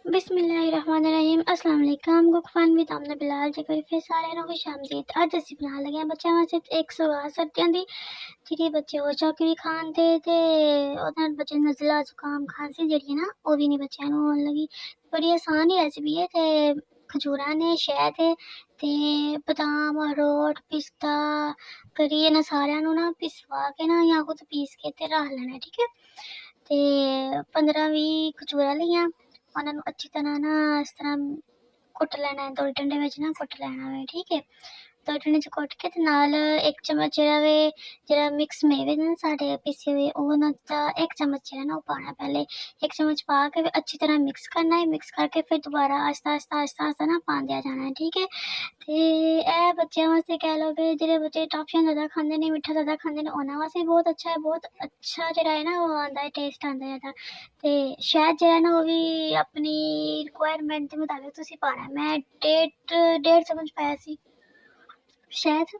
बिस्मिल्लाहिर्रहमानिर्रहीम अस्सलाम वालेकुम गुकफान विद आमना बिलाल जी कोई फिर सारे ਨੂੰ ਖੁਸ਼ਾਮਦੀਦ। ਅੱਜ ਅਸੀਂ ਬਣਾ ਲਗੇ ਬੱਚਿਆਂ ਵਾਸਤੇ ਇੱਕ ਸਵਾਦ ਸਰਦੀਆਂ ਦੀ ਜਿਹੜੀ ਬੱਚੇ ਹੋ ਚੱਕ ਵੀ ਖਾਂਦੇ ਤੇ ਉਹਦੇ ਨਾਲ ਬੱਚੇ ਨਜ਼ਲਾ ਜ਼ੁਕਾਮ ਖਾਂਸੀ ਜਿਹੜੀ ਨਾ ਉਹ ਵੀ ਨਹੀਂ ਬੱਚਿਆਂ ਨੂੰ ਹੋਣ ਲੱਗੀ। ਬੜੀ ਆਸਾਨ ਰੈਸਿਪੀ ਹੈ ਤੇ ਖਜੂਰਾਂ ਨੇ ਸ਼ਹਿਦ ਹੈ ਤੇ ਬਦਾਮ ਅਖਰੋਟ ਪਿਸਤਾ ਕਰੀ ਇਹਨਾਂ ਸਾਰਿਆਂ ਨੂੰ ਨਾ ਪਿਸਵਾ ਕੇ ਨਾ ਜਾਂ ਖੁਦ ਪੀਸ ਕੇ ਤੇ ਰੱਖ ਲੈਣਾ ਠੀਕ ਹੈ। ਤੇ 15-20 ਖਜੂਰਾਂ ਲਈਆਂ ਉਹਨਾਂ ਨੂੰ ਅੱਛੀ ਤਰ੍ਹਾਂ ਨਾ ਇਸ ਤਰ੍ਹਾਂ ਕੁੱਟ ਲੈਣਾ ਹੈ, ਦੋ ਡੰਡੇ ਵਿੱਚ ਨਾ ਕੁੱਟ ਲੈਣਾ ਵੇ ਠੀਕ ਹੈ। ਦੋ ਡੰਡੇ 'ਚ ਕੁੱਟ ਕੇ ਤੇ ਨਾਲ ਇੱਕ ਚਮਚ ਜਿਹੜਾ ਮਿਕਸ ਮੇਵੇ ਨੇ ਸਾਡੇ ਪੀਸੇ ਹੋਏ ਉਹ ਨਾ ਇੱਕ ਚਮਚ ਜਿਹੜਾ ਨਾ ਉਹ ਪਾਉਣਾ ਪਹਿਲੇ ਇੱਕ ਚਮਚ ਪਾ ਕੇ ਅੱਛੀ ਤਰ੍ਹਾਂ ਮਿਕਸ ਕਰਨਾ ਹੈ। ਮਿਕਸ ਕਰਕੇ ਫਿਰ ਦੁਬਾਰਾ ਆਸਤਾ ਨਾ ਪਾਉਂਦਿਆ ਜਾਣਾ ਹੈ ਠੀਕ ਹੈ। ਤੇ ਇਹ ਬੱਚਿਆਂ ਵਾਸਤੇ ਕਹਿ ਲਓ ਕਿ ਜਿਹੜੇ ਬੱਚੇ ਟਾਫੀਆਂ ਜ਼ਿਆਦਾ ਖਾਂਦੇ ਨੇ ਮਿੱਠਾ ਜ਼ਿਆਦਾ ਖਾਂਦੇ ਨੇ ਉਹਨਾਂ ਵਾਸਤੇ ਬਹੁਤ ਅੱਛਾ ਹੈ। ਬਹੁਤ ਅੱਛਾ ਜਿਹੜਾ ਹੈ ਨਾ ਉਹ ਆਉਂਦਾ ਹੈ ਟੇਸਟ ਆਉਂਦਾ ਹੈ ਇਹਦਾ। ਤੇ ਸ਼ਾਇਦ ਜਿਹੜਾ ਨਾ ਉਹ ਵੀ ਆਪਣੀ ਰਿਕੁਆਇਰਮੈਂਟ ਦੇ ਮੁਤਾਬਿਕ ਤੁਸੀਂ ਪਾਉਣਾ। ਮੈਂ ਡੇਢ ਚਮਚ ਪਾਇਆ ਸੀ ਸ਼ਾਇਦ।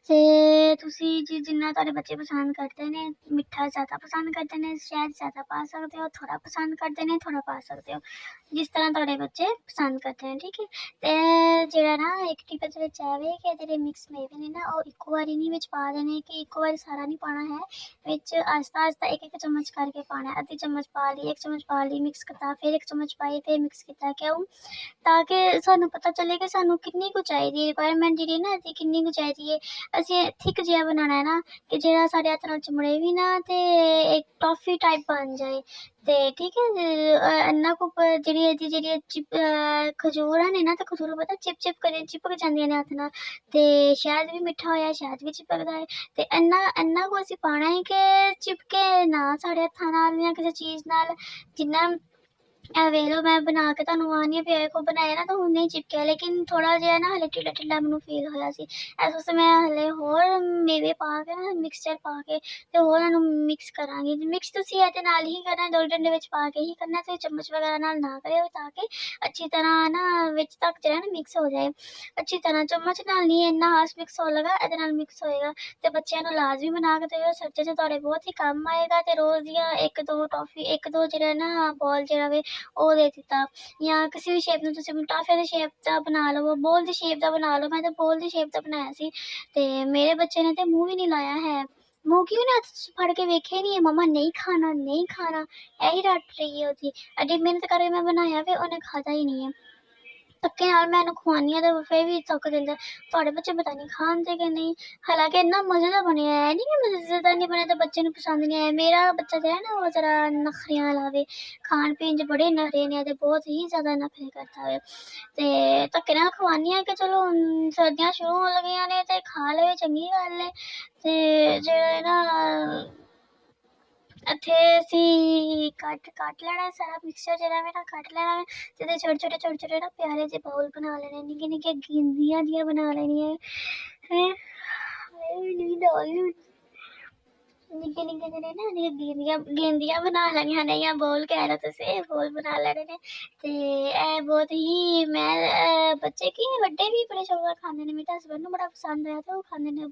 ਤੇ ਤੁਸੀਂ ਜਿੰਨਾ ਤੁਹਾਡੇ ਬੱਚੇ ਪਸੰਦ ਕਰਦੇ ਨੇ ਮਿੱਠਾ ਜ਼ਿਆਦਾ ਪਸੰਦ ਕਰਦੇ ਨੇ ਸ਼ਾਇਦ ਜ਼ਿਆਦਾ ਪਾ ਸਕਦੇ ਹੋ, ਥੋੜਾ ਪਸੰਦ ਕਰਦੇ ਨੇ ਥੋੜਾ ਪਾ ਸਕਦੇ ਹੋ, ਜਿਸ ਤਰ੍ਹਾਂ ਤੁਹਾਡੇ ਬੱਚੇ ਪਸੰਦ ਕਰਦੇ ਨੇ ਠੀਕ ਹੈ। ਤੇ ਜਿਹੜਾ ਨਾ ਇੱਕ ਟਿਪ ਦੇ ਵਿੱਚ ਐਵੇਂ ਕਿ ਜਿਹੜੇ ਮਿਕਸ ਮੇਵੇ ਨੇ ਨਾ ਉਹ ਇੱਕੋ ਵਾਰੀ ਨਹੀਂ ਵਿੱਚ ਪਾ ਦੇਣੇ ਕਿ ਇੱਕੋ ਵਾਰੀ ਸਾਰਾ ਨਹੀਂ ਪਾਉਣਾ ਹੈ। ਵਿੱਚ ਆਸਤਾ ਇੱਕ ਚਮਚ ਕਰਕੇ ਪਾਉਣਾ। ਅੱਧੀ ਚਮਚ ਪਾ ਲਈ, ਇੱਕ ਚਮਚ ਪਾ ਲਈ, ਮਿਕਸ ਕੀਤਾ, ਫਿਰ ਇੱਕ ਚਮਚ ਪਾਈ, ਫਿਰ ਮਿਕਸ ਕੀਤਾ ਕਿਉਂ ਤਾਂ ਕਿ ਸਾਨੂੰ ਪਤਾ ਚੱਲੇ ਕਿ ਸਾਨੂੰ ਕਿੰਨੀ ਕੁ ਚਾਹੀਦੀ ਹੈ ਰਿਕੁਆਇਰਮੈਂਟ ਜਿਹੜੀ ਨਾ ਅਸੀਂ ਕਿੰਨੀ ਕੁ ਚਾਹੀਦੀ ਹੈ। ਅਸੀਂ ਥਿਕ ਜਿਹਾ ਬਣਾਉਣਾ ਹੈ ਨਾ ਕਿ ਜਿਹੜਾ ਸਾਡੇ ਹੱਥ ਨਾਲ ਚਮੜੇ ਵੀ ਨਾ ਤੇ ਇੱਕ ਟੌਫੀ ਟਾਈਪ ਬਣ ਜਾਏ ਤੇ ਠੀਕ ਹੈ। ਇੰਨਾ ਕੁ ਜਿਹੜੀ ਇਹਦੀ ਖਜੂਰਾਂ ਨੇ ਨਾ ਤੇ ਖਜੂਰ ਪਤਾ ਚਿਪਕ ਜਾਂਦੀਆਂ ਨੇ ਹੱਥ ਨਾਲ ਤੇ ਸ਼ਾਇਦ ਵੀ ਮਿੱਠਾ ਹੋਇਆ ਸ਼ਾਇਦ ਵੀ ਚਿਪਕਦਾ ਹੈ। ਤੇ ਇੰਨਾ ਕੁ ਅਸੀਂ ਪਾਉਣਾ ਹੈ ਕਿ ਚਿਪਕੇ ਨਾ ਸਾਡੇ ਹੱਥਾਂ ਨਾਲ ਜਾਂ ਕਿਸੇ ਚੀਜ਼ ਨਾਲ। ਜਿੰਨਾ ਇਹ ਵੇਖ ਲਓ ਮੈਂ ਬਣਾ ਕੇ ਤੁਹਾਨੂੰ ਆਉਂਦੀ ਪਿਆ ਕੋ ਬਣਾਇਆ ਨਾ ਤਾਂ ਹੁਣ ਨਹੀਂ ਚਿਪਕਿਆ ਲੇਕਿਨ ਥੋੜਾ ਜਿਹਾ ਨਾ ਹਲੇ ਢਿੱਲਾ ਮੈਨੂੰ ਫੀਲ ਹੋਇਆ ਸੀ। ਇਸ ਵਾਸਤੇ ਮੈਂ ਹਲੇ ਹੋਰ ਮੇਵੇ ਪਾ ਕੇ ਨਾ ਮਿਕਸਚਰ ਪਾ ਕੇ ਤੇ ਹੋਰ ਇਹਨਾਂ ਨੂੰ ਮਿਕਸ ਕਰਾਂਗੀ। ਮਿਕਸ ਤੁਸੀਂ ਇਹਦੇ ਨਾਲ ਹੀ ਕਰਨਾ ਦੋ ਡੰਡੇ ਵਿੱਚ ਪਾ ਕੇ ਹੀ ਕਰਨਾ ਤੇ ਚਮਚ ਵਗੈਰਾ ਨਾਲ ਨਾ ਕਰਿਓ ਤਾਂ ਕਿ ਅੱਛੀ ਤਰ੍ਹਾਂ ਨਾ ਵਿੱਚ ਤੱਕ ਜਿਹੜਾ ਨਾ ਮਿਕਸ ਹੋ ਜਾਏ ਅੱਛੀ ਤਰ੍ਹਾਂ। ਚਮਚ ਨਾਲ ਨਹੀਂ ਇੰਨਾ ਹਾਸ ਮਿਕਸ ਹੋ ਲਗਾ ਇਹਦੇ ਨਾਲ ਮਿਕਸ ਹੋਏਗਾ ਤੇ ਬੱਚਿਆਂ ਨੂੰ ਲਾਜ਼ਮੀ ਬਣਾ ਕੇ ਦਿਓ। ਸਰਦੀਆਂ 'ਚ ਤੁਹਾਡੇ ਬਹੁਤ ਹੀ ਕੰਮ ਆਏਗਾ ਤੇ ਰੋਜ਼ ਦੀਆਂ ਇੱਕ ਦੋ ਜਿਹੜਾ ਨਾ ਬੋਲ ਜਿਹੜਾ ਵੇ ਉਹ ਦੇ ਦਿੱਤਾ ਜਾਂ ਕਿਸੇ ਵੀ ਸ਼ੇਪ ਨੂੰ ਤੁਸੀਂ ਟਾਫੇ ਦੀ ਸ਼ੇਪ ਦਾ ਬਣਾ ਲਵੋ ਬੋਲ ਦੀ ਸ਼ੇਪ ਦਾ ਬਣਾ ਲਓ। ਮੈਂ ਤਾਂ ਬੋਲ ਦੀ ਸ਼ੇਪ ਦਾ ਬਣਾਇਆ ਸੀ ਤੇ ਮੇਰੇ ਬੱਚੇ ਨੇ ਤੇ ਮੂੰਹ ਵੀ ਨਹੀਂ ਲਾਇਆ ਹੈ। ਮੂੰਹ ਕਿਉਂ ਨਾ ਫੜ ਕੇ ਵੇਖਿਆ ਨਹੀਂ ਹੈ ਮਮਾ ਨਹੀਂ ਖਾਣਾ ਨਹੀਂ ਖਾਣਾ ਇਹੀ ਰੱਟ ਰਹੀ ਹੈ ਉਹਦੀ। ਐਡੀ ਮਿਹਨਤ ਕਰਕੇ ਮੈਂ ਬਣਾਇਆ ਵੇ ਉਹਨੇ ਖਾਦਾ ਹੀ ਨਹੀਂ ਹੈ। ਧੱਕੇ ਨਾਲ ਮੈਂ ਇਹਨੂੰ ਖਵਾਉਂਦੀ ਹਾਂ ਤੇ ਫਿਰ ਵੀ ਥੱਕ ਦਿੰਦਾ। ਤੁਹਾਡੇ ਬੱਚੇ ਪਤਾ ਨਹੀਂ ਖਾਂਦੇ ਕਿ ਨਹੀਂ। ਹਾਲਾਂਕਿ ਇੰਨਾ ਮਜ਼ੇ ਦਾ ਬਣਿਆ ਹੈ ਨਹੀਂ ਕਿ ਮਜ਼ੇ ਦਾ ਨਹੀਂ ਬਣਿਆ ਤਾਂ ਬੱਚੇ ਨੂੰ ਪਸੰਦ ਨਹੀਂ ਆਇਆ। ਮੇਰਾ ਬੱਚਾ ਜਿਹੜਾ ਹੈ ਨਾ ਉਹ ਜ਼ਰਾ ਨਖਰਿਆਂ ਲਾਵੇ ਖਾਣ ਪੀਣ 'ਚ ਬੜੇ ਨਖਰੇ ਨੇ ਤੇ ਬਹੁਤ ਹੀ ਜ਼ਿਆਦਾ ਨਖਰੇ ਕਰਦਾ ਹੋਵੇ ਤੇ ਧੱਕੇ ਨਾਲ ਖਵਾਉਂਦੀ ਹਾਂ ਕਿ ਚਲੋ ਹੁਣ ਸਰਦੀਆਂ ਸ਼ੁਰੂ ਹੋਣ ਲੱਗੀਆਂ ਨੇ ਤੇ ਖਾ ਲਵੇ ਚੰਗੀ ਗੱਲ ਹੈ। ਤੇ ਜਿਹੜਾ ਨਾ ਇੱਥੇ ਅਸੀਂ ਕੱਟ ਲੈਣਾ ਸਾਰਾ ਮਿਕਸਚਰ ਜਿਹੜਾ ਵੇ ਨਾ ਕੱਟ ਲੈਣਾ ਵੇ ਤੇ ਇਹਦੇ ਛੋਟੇ ਛੋਟੇ ਨਾ ਪਿਆਰੇ ਜਿਹੇ ਬਾਉਲ ਬਣਾ ਲੈਣੇ ਨਿੱਕੀਆਂ ਨਿੱਕੀਆਂ ਗੇਂਦੀਆਂ ਜਿਹੀਆਂ ਬਣਾ ਲੈਣੀਆਂ ਹੈ। ਨੀਂਦ ਆ ਗਈ ਨਿੱਕੇ ਨਿੱਕੇ ਜਿਹੜੇ ਨਾ ਗੇਂਦੀਆਂ ਬਣਾ ਲੈਣੀਆਂ ਨੇ ਜਾਂ ਬੋਲ ਕਹਿ ਲਓ ਤੁਸੀਂ ਇਹ ਬੋਲ ਬਣਾ ਲੈਣੇ ਨੇ। ਤੇ ਇਹ ਬਹੁਤ ਹੀ ਮੈਂ ਬੱਚੇ ਕੀ ਵੱਡੇ ਵੀ ਬੜੇ ਸ਼ੌਕ ਨਾਲ ਖਾਂਦੇ ਨੇ। ਮੇਰੇ ਹਸਬੈਂਡ ਨੂੰ ਬੜਾ ਪਸੰਦ ਆਇਆ ਤੇ ਉਹ ਖਾਂਦੇ ਨੇ।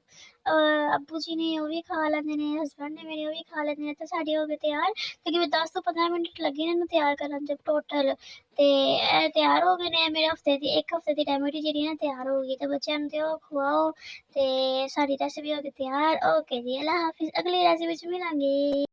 ਅੱਬੂ ਜੀ ਨੇ ਉਹ ਵੀ ਖਾ ਲੈਂਦੇ ਨੇ ਹਸਬੈਂਡ ਨੇ ਮੇਰੇ ਉਹ ਵੀ ਖਾ ਲੈਂਦੇ ਨੇ ਤੇ ਸਾਡੇ ਹੋ ਗਏ ਤਿਆਰ ਤਕਰੀਬਨ 10 ਤੋਂ 15 ਮਿੰਟ ਲੱਗੇ ਨੇ ਇਹਨੂੰ ਤਿਆਰ ਕਰਨ 'ਚ ਟੋਟਲ। ਤੇ ਇਹ ਤਿਆਰ ਹੋ ਗਏ ਨੇ ਮੇਰੇ ਇੱਕ ਹਫ਼ਤੇ ਦੀ ਰੈਮੇਡੀ ਜਿਹੜੀ ਨਾ ਤਿਆਰ ਹੋ ਗਈ ਤੇ ਬੱਚਿਆਂ ਨੂੰ ਦਿਓ ਖਵਾਓ ਤੇ ਸਾਡੀ ਰੈਸਿਪੀ ਹੋ ਗਈ ਤਿਆਰ। ਓਕੇ ਜੀ ਅੱਲਾ ਹਾਫਿਜ਼ ਅਗਲੀ ਰੈਸਿਪੀ 'ਚ ਮਿਲਾਂਗੇ।